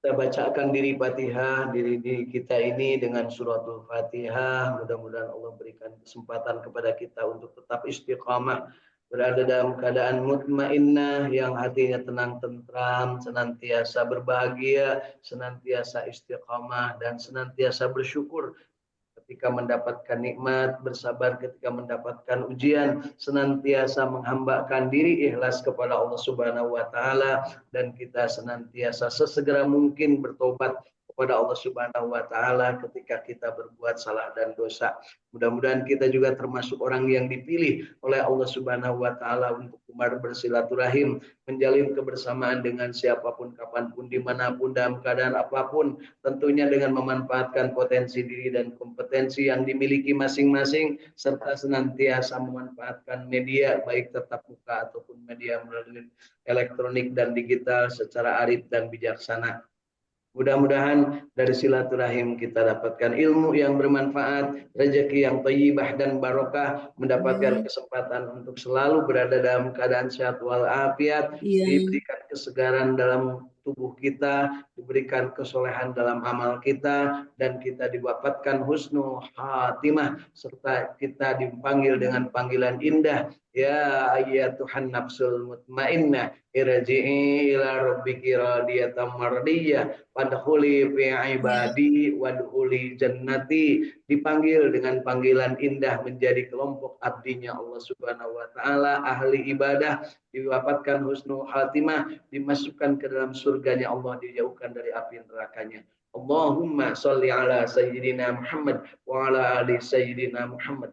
Kita bacakan diri Fatihah, diri kita ini dengan suratul Fatihah. Mudah-mudahan Allah berikan kesempatan kepada kita untuk tetap istiqamah, berada dalam keadaan mutmainnah, yang hatinya tenang tentram, senantiasa berbahagia, senantiasa istiqamah, dan senantiasa bersyukur ketika mendapatkan nikmat, bersabar ketika mendapatkan ujian, senantiasa menghambakan diri ikhlas kepada Allah Subhanahu wa taala, dan kita senantiasa sesegera mungkin bertobat kepada Allah Subhanahu wa taala ketika kita berbuat salah dan dosa. Mudah-mudahan kita juga termasuk orang yang dipilih oleh Allah Subhanahu wa taala untuk gemar bersilaturahim, menjalin kebersamaan dengan siapapun, kapanpun, dimanapun, dalam keadaan apapun, tentunya dengan memanfaatkan potensi diri dan kompetensi yang dimiliki masing-masing, serta senantiasa memanfaatkan media baik tatap muka ataupun media melalui elektronik dan digital secara arif dan bijaksana. Mudah-mudahan dari silaturahim kita dapatkan ilmu yang bermanfaat, rezeki yang thayyibah dan barokah, mendapatkan kesempatan untuk selalu berada dalam keadaan sehat walafiat, diberikan kesegaran dalam tubuh kita, diberikan kesolehan dalam amal kita, dan kita didapatkan husnul khatimah, serta kita dipanggil dengan panggilan indah, ya ayyatuhan nafsul mutmainnah irji'i ila rabbiki radiyatan mardiyah wadkhuli fi ibadi wadkhuli jannati, dipanggil dengan panggilan indah menjadi kelompok abdinya Allah Subhanahu wa taala, ahli ibadah, diwafatkan husnul khatimah, dimasukkan ke dalam surganya Allah, dijauhkan dari api nerakanya. Allahumma sholli ala sayyidina Muhammad wa ala ali sayyidina Muhammad.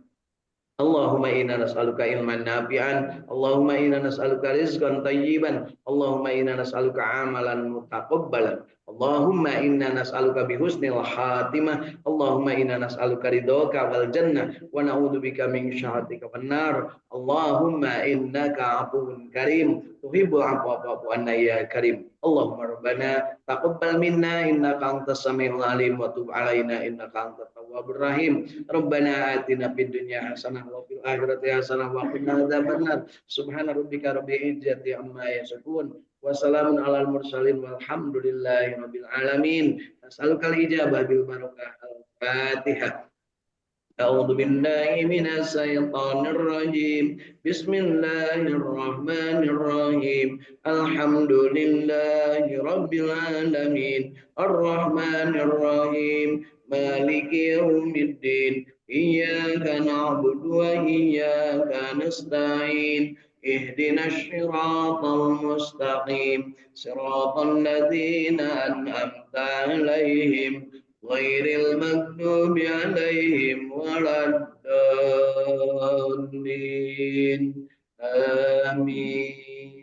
Allahumma inna nas'aluka ilman nafi'an, Allahumma inna nas'aluka rizqan thayyiban, Allahumma inna nas'aluka amalan mutaqabbalan, Allahumma inna nas'aluka bihusnil khatimah, Allahumma inna nas'aluka ridhoka wal jannah wa na'udzubika min syahhatika wan nar. Allahumma innaka afuwun karim tuhibbul afwa fa'fu anna ya karim. Allahumma rabbana taqabbal minna innaka antas samiul alim wa tub alaina innaka antat tawwabur rahim. Rabbana atina fid dunya hasanah wa fil akhirati hasanah wa qina adzabannar. Subhana rabbika rabbil izzati amma yasifun wa salamun alal mursalin walhamdulillahi rabbil alamin. As'alukal ijabah bil barakah. Al-Fatihah. A'udzu billahi minas syaitonir rajim. Bismillahirrahmanirrahim. Alhamdulillahi rabbil alamin. Arrahmanir rahim. Maliki yaumiddin. Iyyaka na'budu wa iyyaka nasta'in. Ihdinas siratal mustaqim. Siratal ladzina an'amta 'alaihim ghairil maghdubi 'alaihim waladdallin. Amin.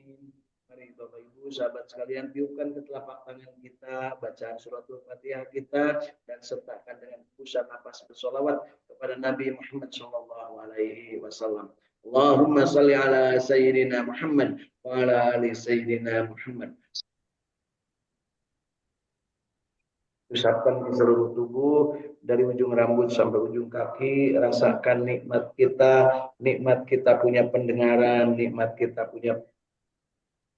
Mari Bapak Ibu, sahabat sekalian, tiupkan ke telapak tangan kita bacaan suratul Fatihah kita, dan sertakan dengan hembusan nafas bersolawat kepada Nabi Muhammad sallallahu alaihi wasallam. Allahumma shalli ala sayyidina Muhammad wa ala ali sayyidina Muhammad. Usapkan ke seluruh tubuh, dari ujung rambut sampai ujung kaki. Rasakan nikmat kita punya pendengaran, nikmat kita punya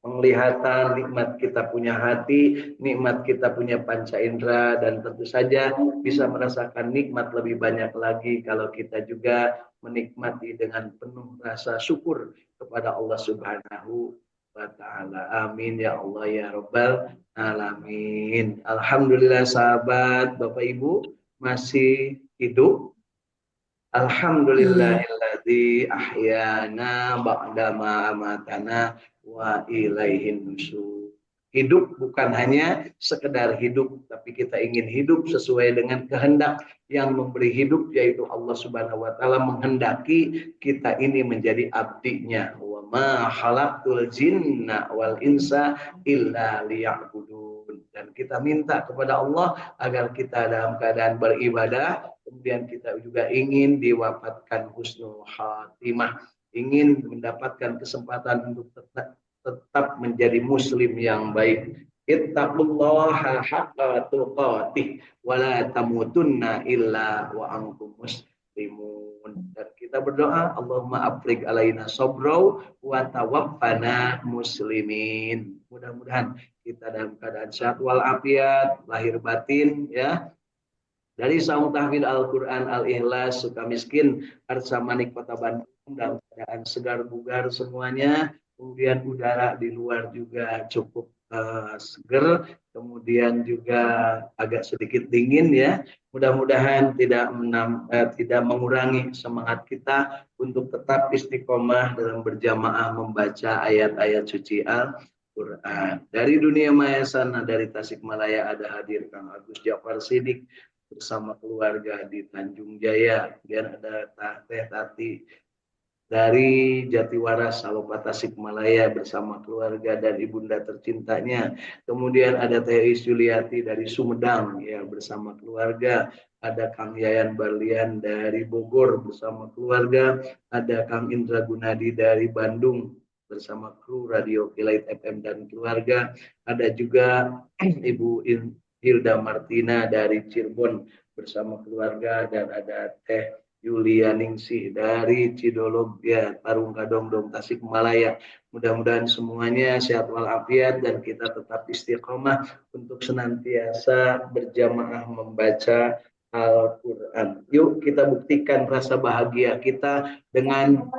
penglihatan, nikmat kita punya hati, nikmat kita punya panca indera, dan tentu saja bisa merasakan nikmat lebih banyak lagi kalau kita juga menikmati dengan penuh rasa syukur kepada Allah Subhanahu wa ta'ala. Amin ya Allah ya Rabbal alamin. Alhamdulillah sahabat, Bapak Ibu masih hidup. Alhamdulillahilladzi ahyana ba'dama amatana wa ilaihin nusyur. Hidup bukan hanya sekedar hidup, tapi kita ingin hidup sesuai dengan kehendak yang memberi hidup, yaitu Allah Subhanahu wa taala menghendaki kita ini menjadi abdinya. Wa ma khalaqtul jinna wal insa illa liya'budun. Dan kita minta kepada Allah agar kita dalam keadaan beribadah, kemudian kita juga ingin diwafatkan husnul khatimah, ingin mendapatkan kesempatan untuk tetap menjadi muslim yang baik. Ittaqullaha haqqa tuqatih wa la tamutunna illa wa antum muslimun. Dan kita berdoa, Allahumma afrig alaina sabrau wa tawaffana muslimin. Mudah-mudahan kita dalam keadaan sehat walafiat, lahir batin, ya. Dari Saung Tahfidz Al-Quran Al-Ikhlas Suka Miskin Arsa Manik Kota Bandung dalam keadaan segar bugar semuanya. Kemudian udara di luar juga cukup seger, kemudian juga agak sedikit dingin ya. Mudah-mudahan tidak mengurangi semangat kita untuk tetap istiqomah dalam berjamaah membaca ayat-ayat suci Al-Quran. Dari dunia maya sana, dari Tasikmalaya ada hadir Kang Agus Jafar Sidik bersama keluarga di Tanjung Jaya. Kemudian ada Teh Tati dari Jatiwaras, Salopa Tasikmalaya bersama keluarga dan ibunda tercintanya. Kemudian ada Teh Yuliati dari Sumedang ya bersama keluarga. Ada Kang Yayan Barlian dari Bogor bersama keluarga. Ada Kang Indra Gunadi dari Bandung bersama kru Radio Kilait FM dan keluarga. Ada juga Ibu Hilda Martina dari Cirebon bersama keluarga dan ada Teh Yulia Ningsih dari Cidolog ya Parung Kadong Tasikmalaya. Mudah-mudahan semuanya sehat walafiat dan kita tetap istiqomah untuk senantiasa berjamaah membaca Al-Quran. Yuk kita buktikan rasa bahagia kita dengan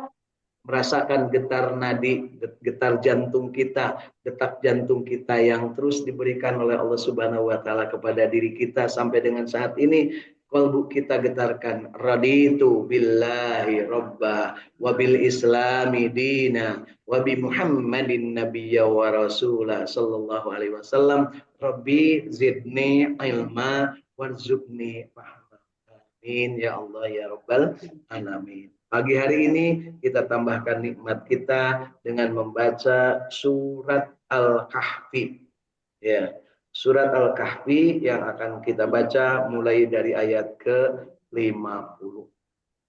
merasakan getar nadi, getar jantung kita, detak jantung kita yang terus diberikan oleh Allah Subhanahu wa taala kepada diri kita sampai dengan saat ini. Kalbu kita getarkan raditu billahi robba wa bil islami dina wa bi muhammadin nabiyya wa rasulah sallallahu alaihi wasallam rabbi zidni ilma warzuqni fahma amin ya Allah ya rabbal alamin. Pagi hari ini kita tambahkan nikmat kita dengan membaca surat Al-Kahfi. Ya, surat Al-Kahfi yang akan kita baca mulai dari ayat ke-50.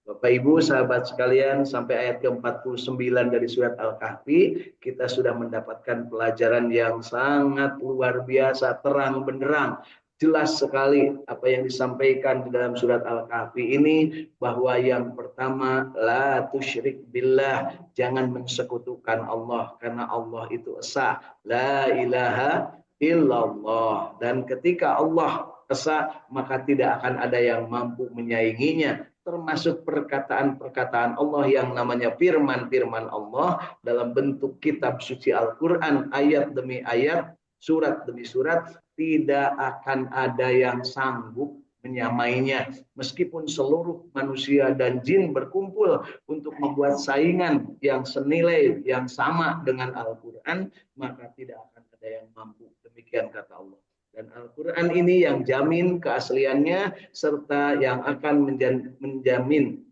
Bapak Ibu sahabat sekalian, sampai ayat ke-49 dari surat Al-Kahfi kita sudah mendapatkan pelajaran yang sangat luar biasa, terang benderang. Jelas sekali apa yang disampaikan di dalam surat Al-Kahfi ini, bahwa yang pertama la tusyrik billah, jangan mensekutukan Allah karena Allah itu esa, la ilaha illallah, dan ketika Allah esa maka tidak akan ada yang mampu menyainginya, termasuk perkataan-perkataan Allah yang namanya firman-firman Allah dalam bentuk kitab suci Al-Quran, ayat demi ayat, surat demi surat, tidak akan ada yang sanggup menyamainya. Meskipun seluruh manusia dan jin berkumpul untuk membuat saingan yang senilai, yang sama dengan Al-Quran, maka tidak akan ada yang mampu. Demikian kata Allah. Dan Al-Quran ini yang jamin keasliannya, serta yang akan menjamin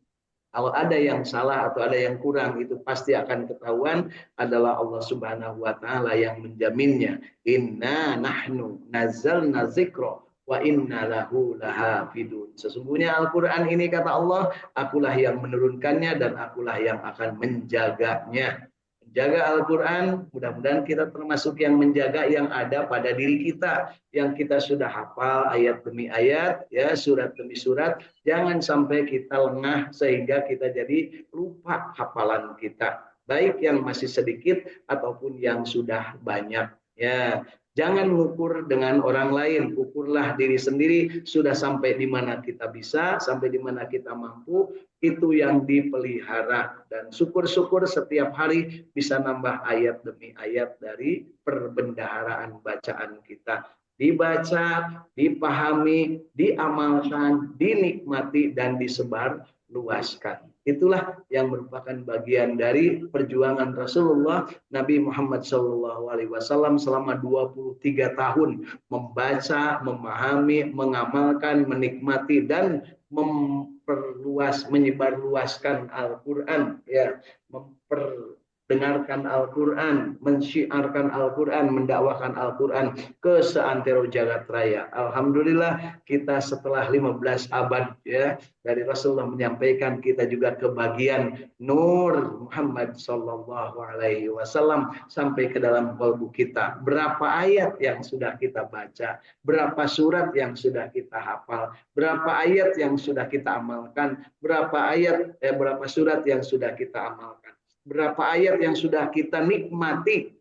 kalau ada yang salah atau ada yang kurang, itu pasti akan ketahuan adalah Allah Subhanahu wa taala yang menjaminnya. Inna nahnu nazzalna dzikra wa inna lahu lahafidun. Sesungguhnya Al-Qur'an ini kata Allah, akulah yang menurunkannya dan akulah yang akan menjaganya. Jaga Al-Quran, mudah-mudahan kita termasuk yang menjaga yang ada pada diri kita, yang kita sudah hafal ayat demi ayat, ya surat demi surat. Jangan sampai kita lengah sehingga kita jadi lupa hafalan kita, baik yang masih sedikit ataupun yang sudah banyak. Ya, jangan mengukur dengan orang lain, ukurlah diri sendiri. Sudah sampai di mana kita bisa, sampai di mana kita mampu, itu yang dipelihara. Dan syukur-syukur setiap hari bisa nambah ayat demi ayat dari perbendaharaan bacaan kita. Dibaca, dipahami, diamalkan, dinikmati, dan disebar luaskan. Itulah yang merupakan bagian dari perjuangan Rasulullah Nabi Muhammad SAW selama 23 tahun membaca, memahami, mengamalkan, menikmati, dan memperluas, menyebarluaskan Al-Quran, ya, memperdengarkan Al-Quran, mensyiarkan Al-Quran, mendakwakan Al-Quran ke seantero jagat raya. Alhamdulillah kita setelah 15 abad ya dari Rasulullah menyampaikan, kita juga kebagian nur Muhammad Sallallahu Alaihi Wasallam sampai ke dalam kalbu kita. Berapa ayat yang sudah kita baca, berapa surat yang sudah kita hafal, berapa ayat yang sudah kita amalkan, berapa surat yang sudah kita amalkan, berapa ayat yang sudah kita nikmati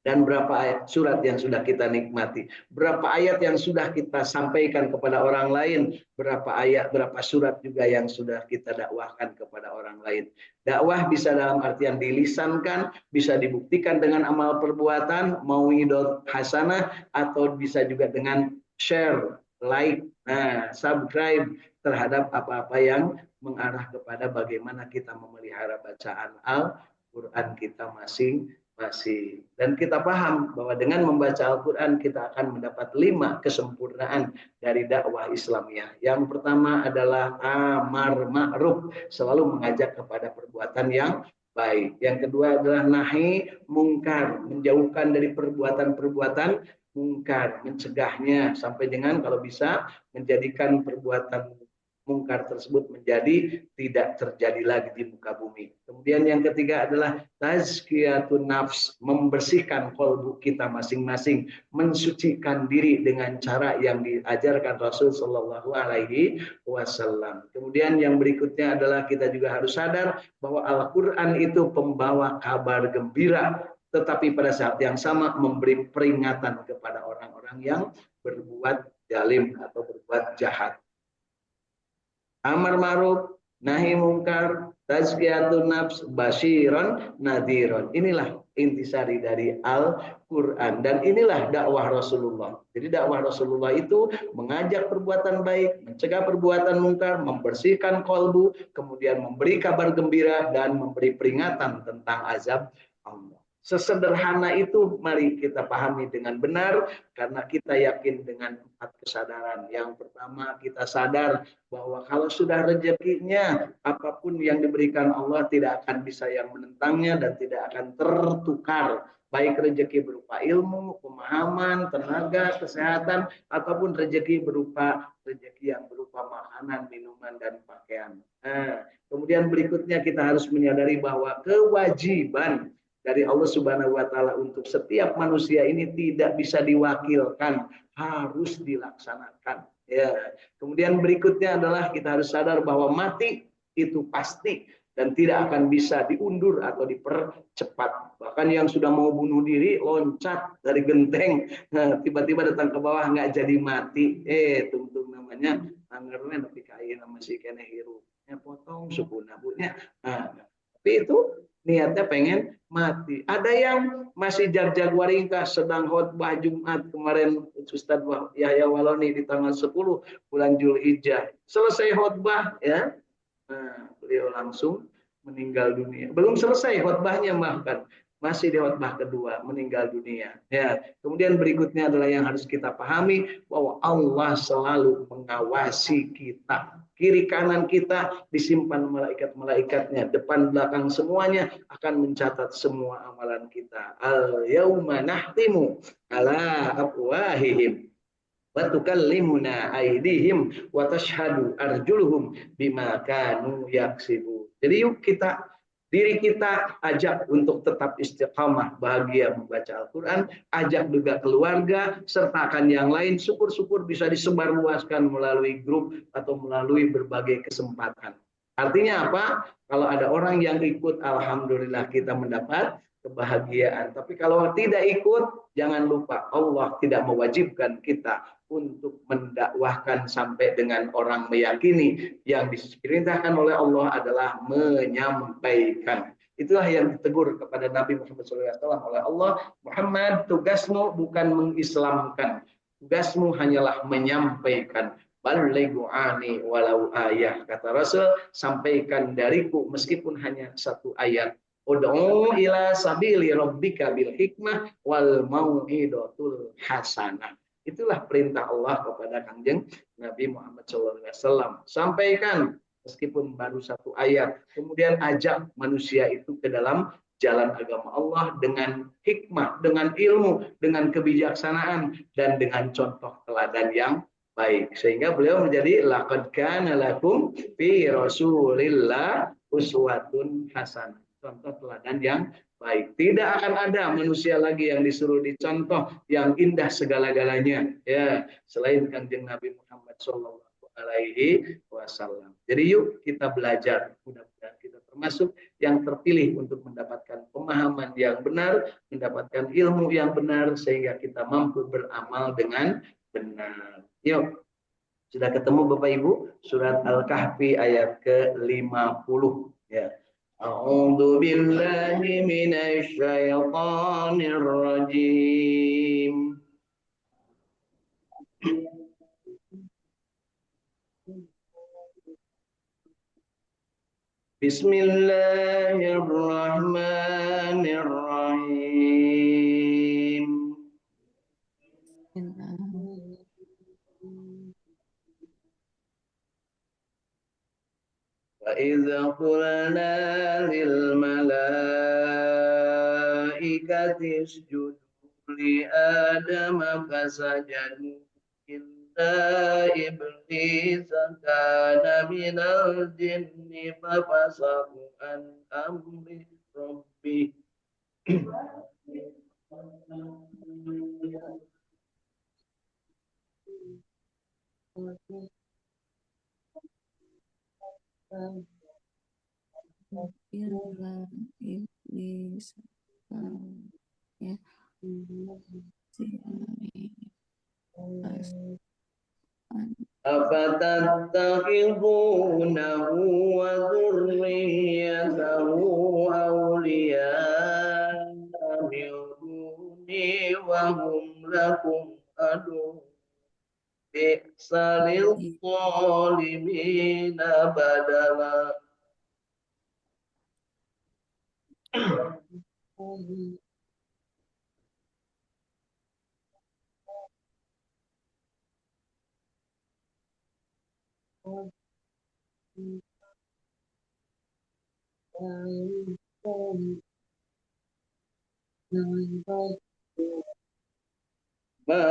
Dan berapa ayat surat yang sudah kita nikmati, berapa ayat yang sudah kita sampaikan kepada orang lain, berapa ayat, berapa surat juga yang sudah kita dakwahkan kepada orang lain. Dakwah bisa dalam artian dilisankan, bisa dibuktikan dengan amal perbuatan, mau'idot hasanah, atau bisa juga dengan share, like, subscribe terhadap apa-apa yang mengarah kepada bagaimana kita memelihara bacaan Al-Quran kita masing-masing. Dan kita paham bahwa dengan membaca Al-Quran kita akan mendapat 5 kesempurnaan dari dakwah Islamiyah. Yang pertama adalah amar ma'ruf, selalu mengajak kepada perbuatan yang baik. Yang kedua adalah nahi mungkar, menjauhkan dari perbuatan-perbuatan mungkar, mencegahnya sampai dengan kalau bisa menjadikan perbuatan mungkar tersebut menjadi tidak terjadi lagi di muka bumi. Kemudian yang ketiga adalah tazkiyatun nafs, membersihkan kolbu kita masing-masing, mensucikan diri dengan cara yang diajarkan Rasul Shallallahu Alaihi Wasallam. Kemudian yang berikutnya adalah kita juga harus sadar bahwa Al-Quran itu pembawa kabar gembira, tetapi pada saat yang sama memberi peringatan kepada orang-orang yang berbuat zalim atau berbuat jahat. Amar ma'ruf, nahi mungkar, tazkiyatun nafs, basyiran nadhiran. Inilah intisari dari Al-Quran. Dan inilah dakwah Rasulullah. Jadi dakwah Rasulullah itu mengajak perbuatan baik, mencegah perbuatan mungkar, membersihkan kolbu, kemudian memberi kabar gembira, dan memberi peringatan tentang azab Allah. Sesederhana itu mari kita pahami dengan benar, karena kita yakin dengan 4 kesadaran. Yang pertama, kita sadar bahwa kalau sudah rezekinya, apapun yang diberikan Allah tidak akan bisa yang menentangnya dan tidak akan tertukar. Baik rezeki berupa ilmu, pemahaman, tenaga, kesehatan, ataupun rezeki berupa rezeki yang berupa makanan, minuman, dan pakaian. Kemudian berikutnya kita harus menyadari bahwa kewajiban dari Allah Subhanahu wa Ta'ala untuk setiap manusia ini tidak bisa diwakilkan, harus dilaksanakan. Ya. Kemudian berikutnya adalah kita harus sadar bahwa mati itu pasti dan tidak akan bisa diundur atau dipercepat. Bahkan yang sudah mau bunuh diri loncat dari genteng, tiba-tiba datang ke bawah nggak jadi mati. Tungtung namanya anggarnya tapi kain sama si kene hirupnya potong suku nabunya. Tapi itu niatnya pengen mati. Ada yang masih jag-jag waringkas sedang khotbah Jumat kemarin Ustaz Yahya Waloni di tanggal 10 bulan Zulhijjah. Selesai khotbah ya. Beliau langsung meninggal dunia. Belum selesai khotbahnya bahkan masih di khotbah kedua meninggal dunia. Ya. Kemudian berikutnya adalah yang harus kita pahami bahwa Allah selalu mengawasi kita. Kiri kanan kita disimpan malaikat-malaikatnya, depan belakang semuanya akan mencatat semua amalan kita. Al-yauma nahtimu ala afwahihim wa tukallimuna aydihim wa tashhadu arjuluhum bima kanu yaksibun. Jadi yuk diri kita ajak untuk tetap istiqamah, bahagia membaca Al-Quran, ajak juga keluarga, sertakan yang lain, syukur-syukur bisa disebarluaskan melalui grup atau melalui berbagai kesempatan. Artinya apa? Kalau ada orang yang ikut, alhamdulillah kita mendapat kebahagiaan. Tapi kalau tidak ikut, jangan lupa Allah tidak mewajibkan kita untuk mendakwahkan sampai dengan orang meyakini. Yang diperintahkan oleh Allah adalah menyampaikan. Itulah yang ditegur kepada Nabi Muhammad SAW oleh Allah. Muhammad, tugasmu bukan mengislamkan. Tugasmu hanyalah menyampaikan. Balighu ani walau ayah. Kata Rasul, sampaikan dariku meskipun hanya 1 ayat. Ud'u ila sabili rabbika bil hikmah wal mau'idatul hasanah. Itulah perintah Allah kepada Kanjeng Nabi Muhammad SAW. Sampaikan meskipun baru 1 ayat. Kemudian ajak manusia itu ke dalam jalan agama Allah dengan hikmah, dengan ilmu, dengan kebijaksanaan, dan dengan contoh teladan yang baik. Sehingga beliau menjadi laqad kana lakum fi Rasulillah uswatun hasanah. Contoh teladan yang baik. Tidak akan ada manusia lagi yang disuruh dicontoh yang indah segala-galanya ya selain Kanjeng Nabi Muhammad Shallallahu Alaihi Wasallam. Jadi yuk kita belajar, mudah-mudahan kita termasuk yang terpilih untuk mendapatkan pemahaman yang benar, mendapatkan ilmu yang benar, sehingga kita mampu beramal dengan benar. Yuk, sudah ketemu Bapak Ibu? Surat Al-Kahfi ayat ke-50. Ya. A'udzu billahi minasy syaithanir rajim. Bismillahirrahmanirrahim. وَإِذْ قُلْنَا لِلْمَلَائِكَةِ اسْجُدُوا لِآدَمَ فَسَجَدُوا إِلَّا إِبْلِيسَ كَانَ مِنَ الْجِنِّ فَفَسَقَ عَنْ أَمْرِ رَبِّهِ Iblis ya أفتتخذونه وذريته أولياء من دوني وهم لكم عدو بئس للظالمين بدلا. ما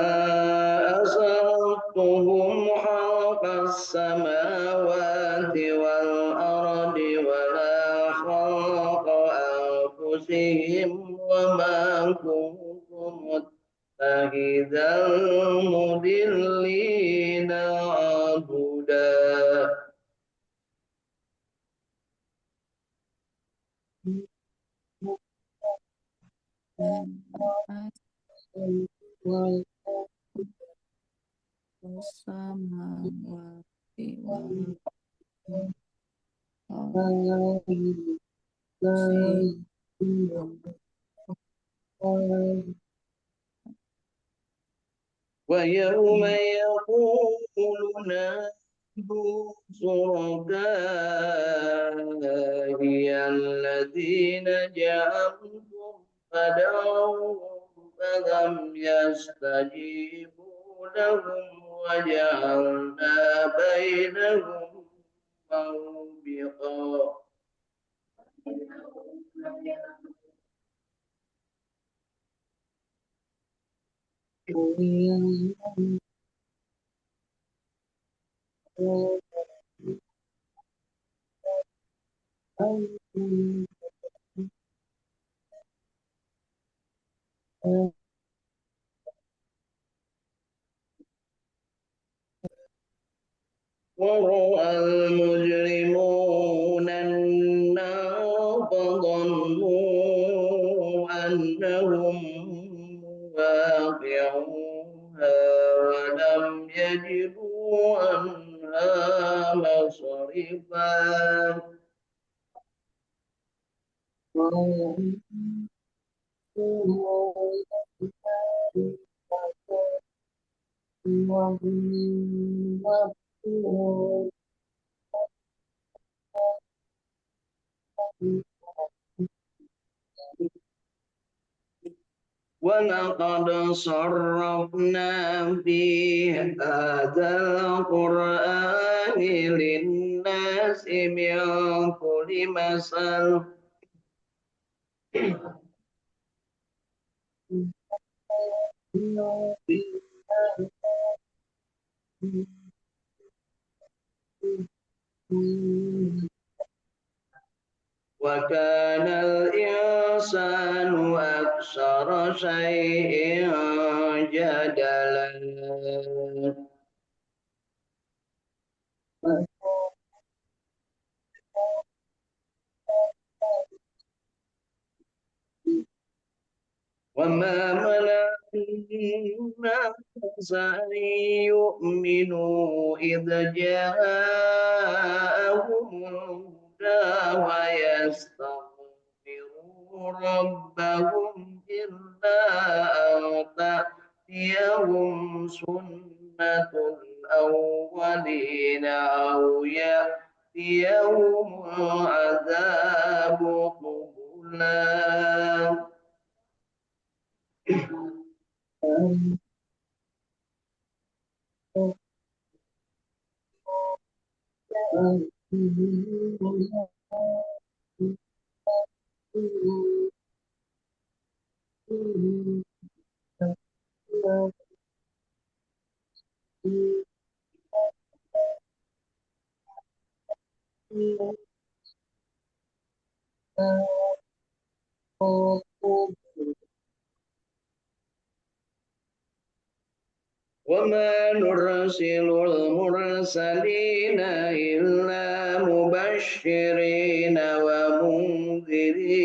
أسرتهم خلق السماوات والأرض ولا خلق أنفسهم وما كنت متخذ المضلين عضدا. ويوم يقول نادوا شركائي الذين زعمتم فدعوهم فلم يستجيبوا لهم وجعلنا بينهم موبقا. ورأى المجرمون النار فظنوا أنهم واقعوها ولم يجدوا عنها مصرفا. وَلَقَدْ صَرَّفْنَا فِي هَذَا الْقُرْآنِ لِلنَّاسِ مِنْ كُلِّ مَثَلٍ وَكَانَ الْإِنْسَانُ أَكْثَرَ شَيْءٍ جَدَلًا. وما منع الناس أن يؤمنوا إذ جاءهم الهدى ويستغفروا ربهم إلا أن تأتيهم سنة الأولين أو يأتيهم العذاب قبلا. وما نرسل المرسلين إلا مبشرين ومنذرين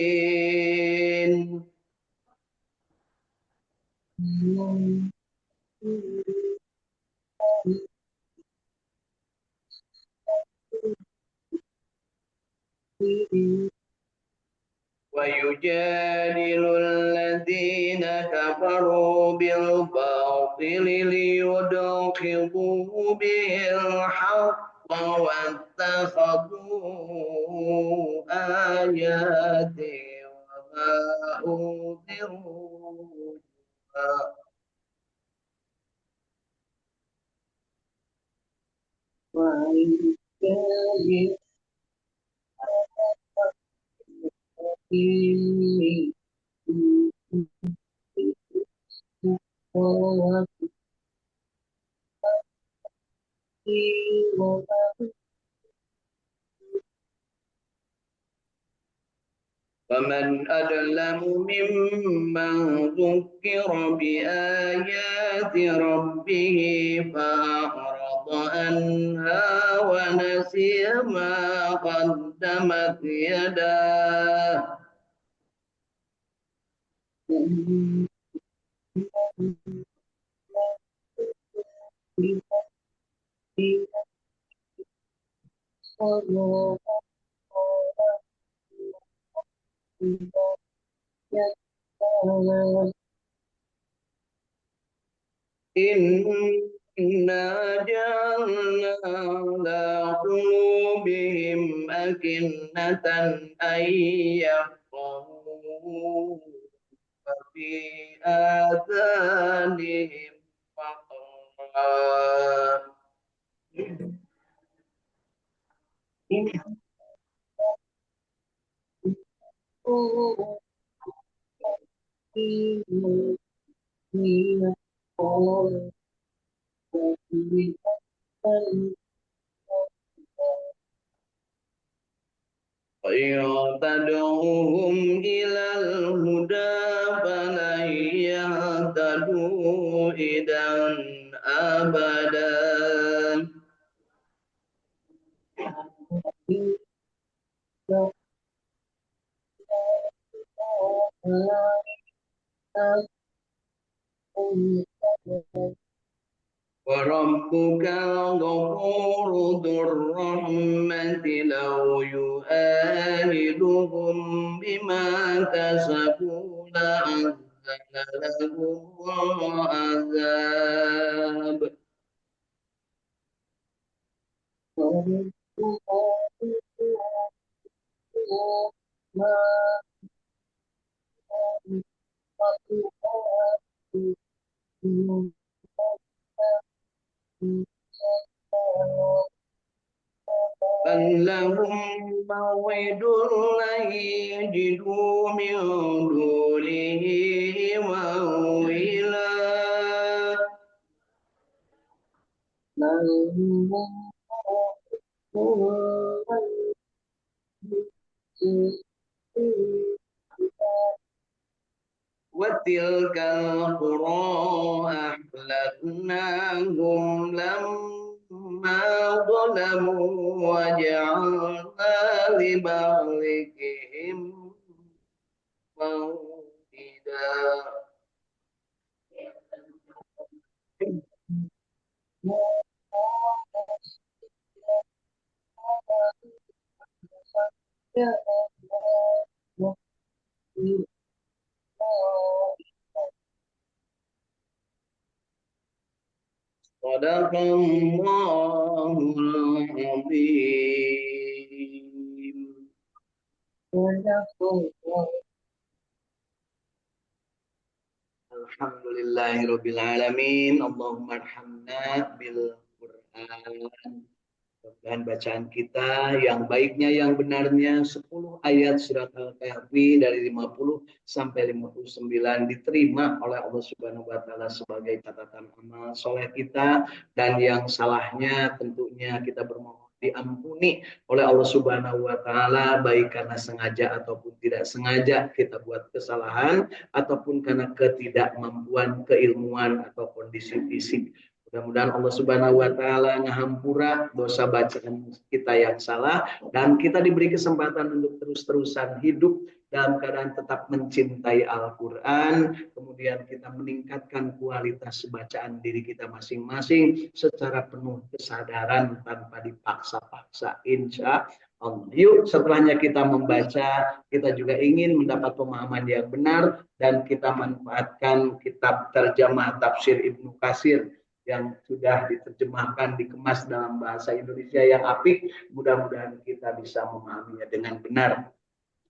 ويجادل الذين كفروا بالباطل ليدحضوا به الحق واتخذوا آياتي وما أنذروا ومن أظلم ممن ذكر بآيات ربه فأعرض عنها ونسي ما قدمت يداه إنا جعلنا على قلوبهم أكنة أن يفقهوه وفي آذانهم وقرا وإن تدعوهم إلى الهدى فلن يهتدوا إذا أبدا وربك الغفور ذو الرحمة لو يؤاخذهم بما كسبوا لعجل لهم العذاب بل لهم موعد لن يجدوا من دونه موئلا وتلك القرى أهلكناهم لما ظلموا وجعلنا لمهلكهم موعدا Sadaqallahul azim. Alhamdulillahirabbil alamin. Allahumma arhamna bil Qur'an. Dan bacaan kita yang baiknya yang benarnya 10 ayat surat Al-Kahfi dari 50 sampai 59 diterima oleh Allah Subhanahu wa taala sebagai catatan amal soleh kita, dan yang salahnya tentunya kita bermohon diampuni oleh Allah Subhanahu wa taala, baik karena sengaja ataupun tidak sengaja kita buat kesalahan ataupun karena ketidakmampuan, keilmuan atau kondisi fisik. Mudah-mudahan Allah Subhanahu wa taala ngahampura dosa bacaan kita yang salah, dan kita diberi kesempatan untuk terus-terusan hidup dalam keadaan tetap mencintai Al-Qur'an. Kemudian kita meningkatkan kualitas bacaan diri kita masing-masing secara penuh kesadaran tanpa dipaksa-paksa, insya Allah. Yuk, setelahnya kita membaca, kita juga ingin mendapat pemahaman yang benar, dan kita manfaatkan kitab terjemah tafsir Ibnu Katsir yang sudah diterjemahkan, dikemas dalam bahasa Indonesia yang apik. Mudah-mudahan kita bisa memahaminya dengan benar.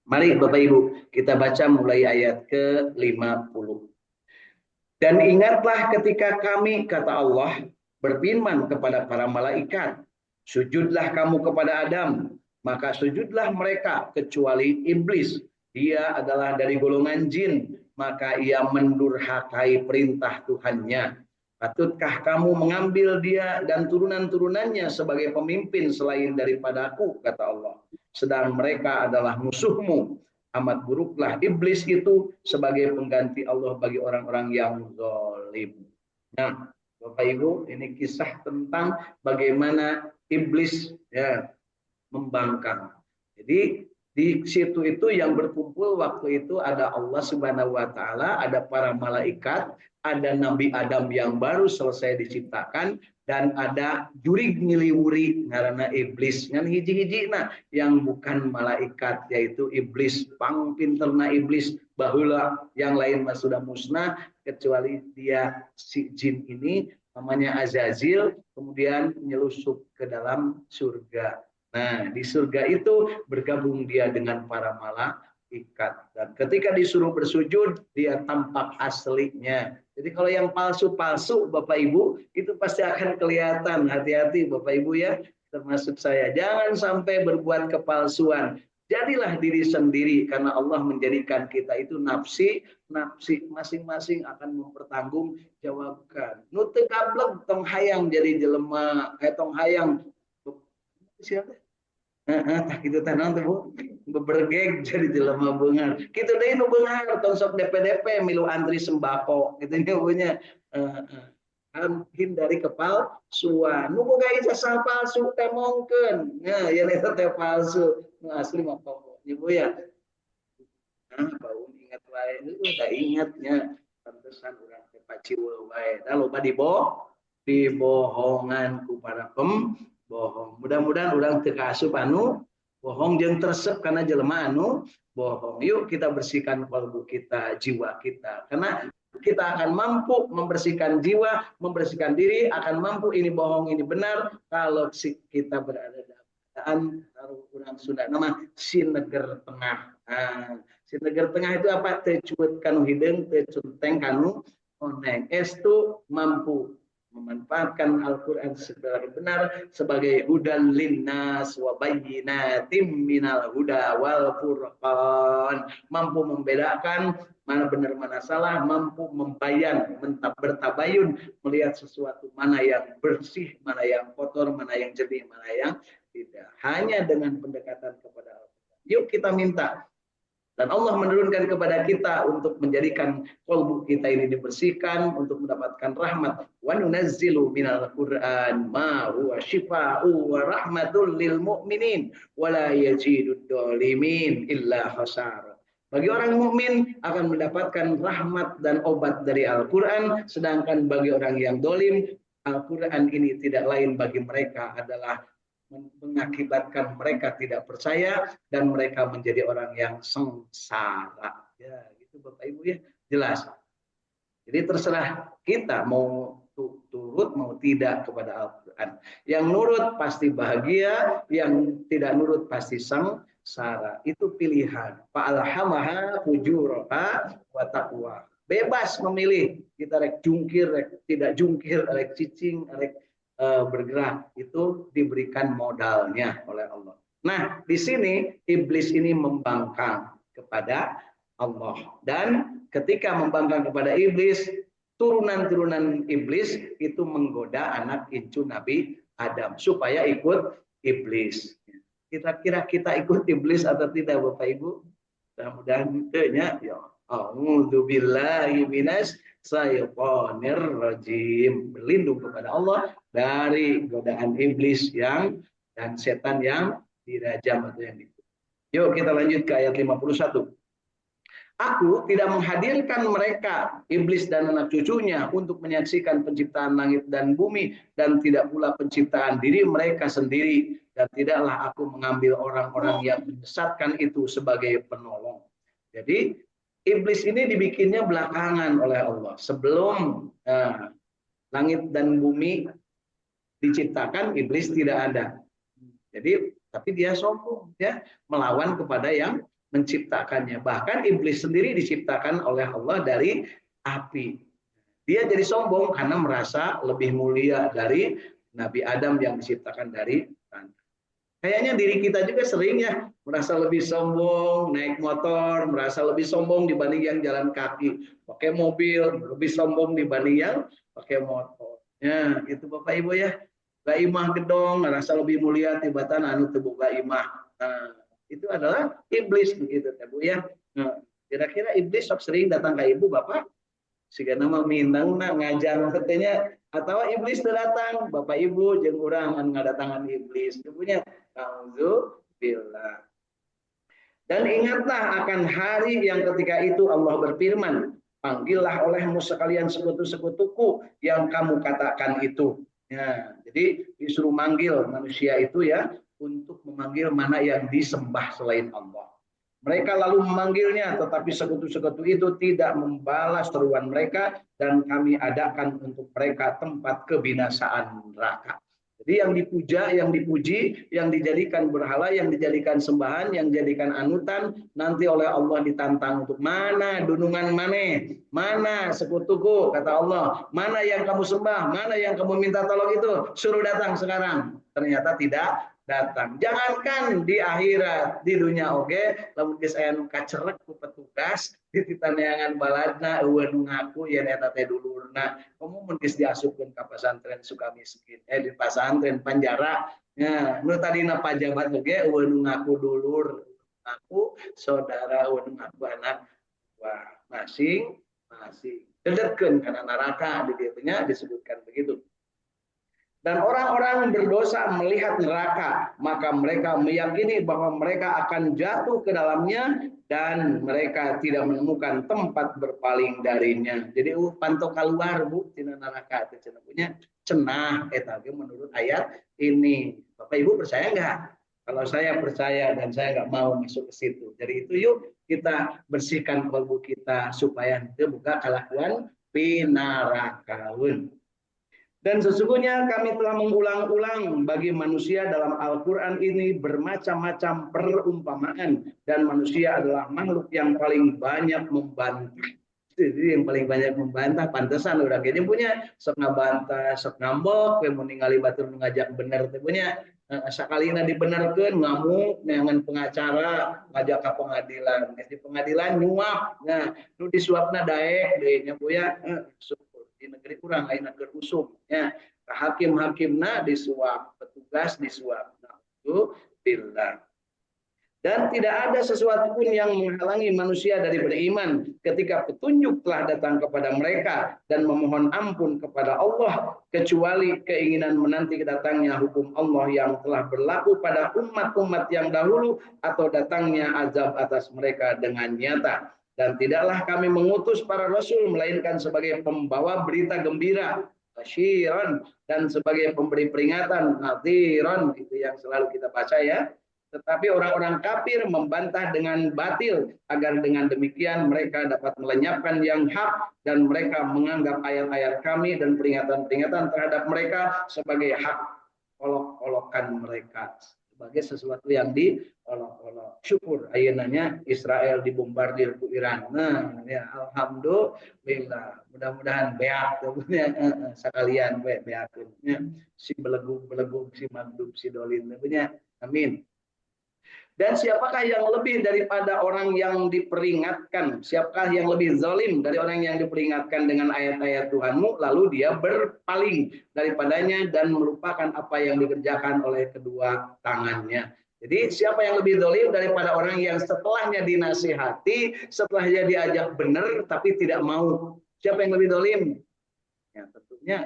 Mari Bapak Ibu, kita baca mulai ayat ke-50. Dan ingatlah ketika kami, kata Allah, berfirman kepada para malaikat, sujudlah kamu kepada Adam. Maka sujudlah mereka kecuali iblis. Dia adalah dari golongan jin, maka ia mendurhakai perintah Tuhannya. Patutkah kamu mengambil dia dan turunan-turunannya sebagai pemimpin selain daripadaku, kata Allah. Sedang mereka adalah musuhmu. Amat buruklah iblis itu sebagai pengganti Allah bagi orang-orang yang zalim. Nah, Bapak Ibu, ini kisah tentang bagaimana iblis membangkang. Jadi di situ itu yang berkumpul waktu itu ada Allah Subhanahu wa taala, ada para malaikat, ada Nabi Adam yang baru selesai diciptakan, dan ada jurig ngiliwuri karena iblis ngan hiji-hiji yang bukan malaikat, yaitu iblis, pang pinterna iblis bahula yang lain mah sudah musnah kecuali dia si jin ini namanya Azazil, kemudian menyelusup ke dalam surga. Nah, di surga itu bergabung dia dengan para malaikat, dan ketika disuruh bersujud dia tampak aslinya. Jadi kalau yang palsu-palsu Bapak Ibu itu pasti akan kelihatan. Hati-hati Bapak Ibu ya, termasuk saya. Jangan sampai berbuat kepalsuan. Jadilah diri sendiri, karena Allah menjadikan kita itu nafsi masing-masing akan mempertanggungjawabkan. Nu teu gablek tong hayang jadi jelema, tong hayang siapa? Gitu tanang tuh bebergeg jadi jelema beungar. Kitu deui nu beungar tong sok DP milu antri sembako gitu nya punya. Hindari kepalsuan. Nu boga ijazah palsu teh mongkeun. Nah, ya eta teh palsu. Nu asli mah pokoknya Bu ya. Nah, bau ingat wae. Udah ingatnya pantesan urang teh paciweul wae. Da loba dibohongan ku para bohong. Mudah-mudahan orang teu kaasup anu bohong jeung tersep karena jelema anu bohong. Yuk kita bersihkan kalbu kita, jiwa kita. Karena kita akan mampu membersihkan jiwa, membersihkan diri, akan mampu ini bohong, ini benar kalau kita berada dalam keadaan orang Sunda nama sineger tengah. Nah, sineger tengah itu apa? Teu cuet kanu hideung, teu cunteng kanu oneng. Estu mampu memanfaatkan Al-Quran secara benar sebagai hudan linnas wa bayyinatim minal huda wal furqan, mampu membedakan mana benar mana salah, mampu membayan, bertabayun, melihat sesuatu mana yang bersih, mana yang kotor, mana yang jernih, mana yang tidak, hanya dengan pendekatan kepada Al-Quran. Yuk kita minta. Dan Allah menurunkan kepada kita untuk menjadikan qalbu kita ini dibersihkan untuk mendapatkan rahmat. Wa nunazzilu minal Qur'an ma huwa syifaa'u wa rahmatul lil mu'minin wa la yazidud dzalimin illa khasara. Bagi orang mukmin akan mendapatkan rahmat dan obat dari Al-Quran, sedangkan bagi orang yang dolim Al-Quran ini tidak lain bagi mereka adalah mengakibatkan mereka tidak percaya dan mereka menjadi orang yang sengsara. Ya, gitu Bapak Ibu ya, jelas. Jadi terserah kita mau turut mau tidak kepada Al-Quran. Yang nurut pasti bahagia, yang tidak nurut pasti sengsara. Itu pilihan. Fa'alhamaha fujuraha wa taqwa. Bebas memilih. Kita rek jungkir, rek tidak jungkir, rek cicing, rek bergerak. Itu diberikan modalnya oleh Allah. Nah, di sini iblis ini membangkang kepada Allah. Dan ketika membangkang kepada iblis, turunan-turunan iblis itu menggoda anak cucu Nabi Adam supaya ikut iblis. Kira-kira kita ikut iblis atau tidak Bapak Ibu? Mudah-mudahan ya. A'udzubillahi minas syaitonir rajim. Berlindung kepada Allah dari godaan iblis dan setan yang dirajam atau yang dikutuk. Yuk kita lanjut ke ayat 51. Aku tidak menghadirkan mereka, iblis dan anak cucunya, untuk menyaksikan penciptaan langit dan bumi, dan tidak pula penciptaan diri mereka sendiri. Dan tidaklah aku mengambil orang-orang yang menyesatkan itu sebagai penolong. Jadi, iblis ini dibikinnya belakangan oleh Allah. Sebelum langit dan bumi diciptakan, iblis tidak ada. Jadi, tapi dia sombong, ya, melawan kepada yang menciptakannya. Bahkan iblis sendiri diciptakan oleh Allah dari api. Dia jadi sombong karena merasa lebih mulia dari Nabi Adam yang diciptakan dari tanah. Kayaknya diri kita juga sering ya merasa lebih sombong naik motor, merasa lebih sombong dibanding yang jalan kaki, pakai mobil, lebih sombong dibanding yang pakai motor. Ya, itu Bapak Ibu ya. Gaimah gedong, merasa lebih mulia tibatan anu teu boga imah. Nah, itu adalah iblis begitu Bu ya. Nah, kira-kira iblis sok sering datang ke Ibu Bapak? Siga nama mindang ngajar katanya atau iblis datang Bapak Ibu jeung urang anu ngadatangan iblis. Ibunya auzubillah. Dan ingatlah akan hari yang ketika itu Allah berfirman, panggillah olehmu sekalian sekutu-sekutuku yang kamu katakan itu. Ya, jadi disuruh manggil manusia itu ya untuk memanggil mana yang disembah selain Allah. Mereka lalu memanggilnya, tetapi sekutu-sekutu itu tidak membalas seruan mereka dan kami adakan untuk mereka tempat kebinasaan neraka. Jadi yang dipuja, yang dipuji, yang dijadikan berhala, yang dijadikan sembahan, yang dijadikan anutan, nanti oleh Allah ditantang untuk mana dunungan mana sekutuku, kata Allah, mana yang kamu sembah, mana yang kamu minta tolong itu, suruh datang sekarang. Ternyata tidak datang. Jangankan di akhirat, di dunia oke, lamun geus aya nu kacerek ku petugas di titaneangan baladna eueuh nu ngaku yen eta teh dulurna. Kamu mun geus diasupkeun ka pesantren Sukamiskin, di pesantren Panjara. Ya, nu tadina pajabat oge eueuh nu ngaku dulur, ngaku saudara, eueuh nu ngaku anak. Wah, masing dedetkeun kana neraka di dieu nya disebutkan begitu. Dan orang-orang berdosa melihat neraka, maka mereka meyakini bahwa mereka akan jatuh ke dalamnya dan mereka tidak menemukan tempat berpaling darinya. Jadi pantau keluar Bu tina neraka teh punya cenah eta menurut ayat ini. Bapak Ibu percaya enggak? Kalau saya percaya dan saya enggak mau masuk ke situ. Jadi itu yuk kita bersihkan kalbu kita supaya itu buka kelakuan pinarakaun. Dan sesungguhnya kami telah mengulang-ulang bagi manusia dalam Al-Quran ini bermacam-macam perumpamaan. Dan manusia adalah makhluk yang paling banyak membantah. Jadi yang paling banyak membantah, pantesan udah gini punya, sok ngabantah, sok ngambok, yang meninggali batur ngajak bener punya. Sakalina dibenerkeun ngamuk dengan pengacara ngajak ke pengadilan. Di pengadilan nyuap. Nah, nu disuapna daek deui nya buya. Di negeri kurang lain negeri usum ya hakim-hakimna disuap, petugas disuap. Nah, itu billah. Dan tidak ada sesuatu pun yang menghalangi manusia dari beriman ketika petunjuk telah datang kepada mereka dan memohon ampun kepada Allah, kecuali keinginan menanti datangnya hukum Allah yang telah berlaku pada umat-umat yang dahulu atau datangnya azab atas mereka dengan nyata. Dan tidaklah kami mengutus para rasul melainkan sebagai pembawa berita gembira. basyiran, dan sebagai pemberi peringatan, nadhiran, itu yang selalu kita baca ya. Tetapi orang-orang kafir membantah dengan batil, agar dengan demikian mereka dapat melenyapkan yang hak, dan mereka menganggap ayat-ayat kami dan peringatan-peringatan terhadap mereka sebagai hak olok-olokan mereka, sebagai sesuatu yang diolok-olok. Syukur ayeunanya Israel dibombardir ku Iran. Nah, ya alhamdulillah. Mudah-mudahan beak sekalian beakeun si belegug-belegug si magdub si dolin punya. Amin. Dan siapakah yang lebih daripada orang yang diperingatkan? Siapakah yang lebih zalim dari orang yang diperingatkan dengan ayat-ayat Tuhanmu, lalu dia berpaling daripadanya dan melupakan apa yang dikerjakan oleh kedua tangannya. Jadi siapa yang lebih zalim daripada orang yang setelahnya dinasihati, setelahnya diajak benar tapi tidak mau? Siapa yang lebih zalim? Ya tentunya